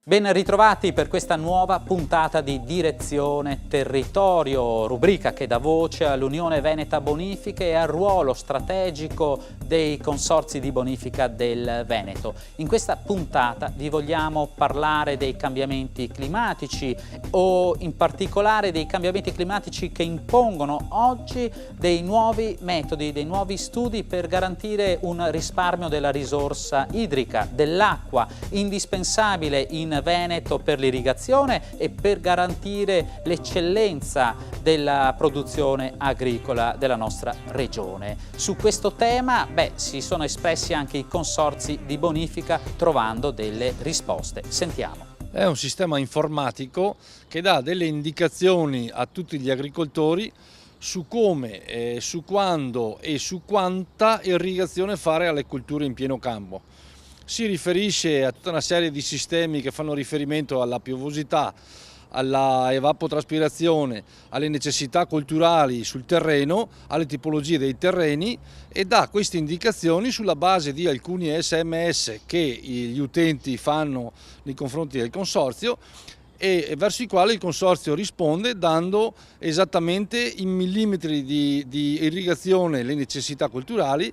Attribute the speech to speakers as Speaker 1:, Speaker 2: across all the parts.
Speaker 1: Ben ritrovati per questa nuova puntata di Direzione Territorio, rubrica che dà voce all'Unione Veneta Bonifiche e al ruolo strategico dei consorzi di bonifica del Veneto. In questa puntata vi vogliamo parlare dei cambiamenti climatici o in particolare dei cambiamenti climatici che impongono oggi dei nuovi metodi, dei nuovi studi per garantire un risparmio della risorsa idrica, dell'acqua, indispensabile in Veneto per l'irrigazione e per garantire l'eccellenza della produzione agricola della nostra regione. Su questo tema si sono espressi anche i consorzi di bonifica trovando delle risposte. Sentiamo.
Speaker 2: È un sistema informatico che dà delle indicazioni a tutti gli agricoltori su come, su quando e su quanta irrigazione fare alle colture in pieno campo. Si riferisce a tutta una serie di sistemi che fanno riferimento alla piovosità, alla evapotranspirazione, alle necessità culturali sul terreno, alle tipologie dei terreni e dà queste indicazioni sulla base di alcuni SMS che gli utenti fanno nei confronti del consorzio e verso i quali il consorzio risponde dando esattamente in millimetri di irrigazione le necessità culturali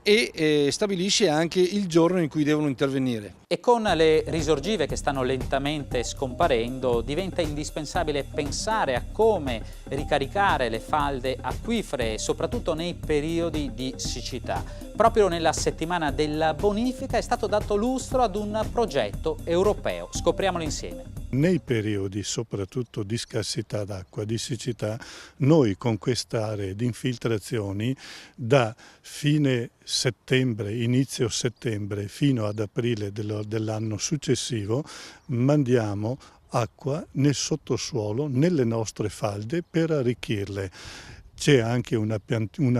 Speaker 2: e stabilisce anche il giorno in cui devono intervenire.
Speaker 1: E con le risorgive che stanno lentamente scomparendo diventa indispensabile pensare a come ricaricare le falde acquifere, soprattutto nei periodi di siccità. Proprio nella settimana della bonifica è stato dato lustro ad un progetto europeo. Scopriamolo insieme.
Speaker 3: Nei periodi soprattutto di scarsità d'acqua, di siccità, noi con queste aree di infiltrazioni da fine settembre, inizio settembre fino ad aprile dell'anno successivo mandiamo acqua nel sottosuolo, nelle nostre falde per arricchirle. C'è anche una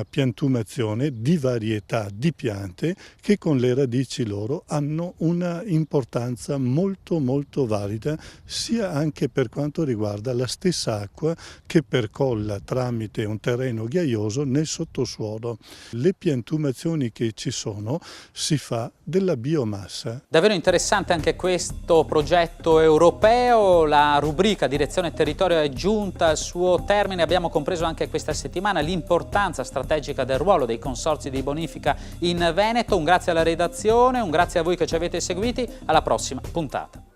Speaker 3: piantumazione di varietà di piante che con le radici loro hanno una importanza molto valida sia anche per quanto riguarda la stessa acqua che percolla tramite un terreno ghiaioso nel sottosuolo. Le piantumazioni che ci sono si fa della biomassa.
Speaker 1: Davvero interessante anche questo progetto europeo, la rubrica Direzione Territorio è giunta al suo termine, abbiamo compreso anche questa settimana l'importanza strategica del ruolo dei consorzi di bonifica in Veneto. Un grazie alla redazione, un grazie a voi che ci avete seguiti, alla prossima puntata.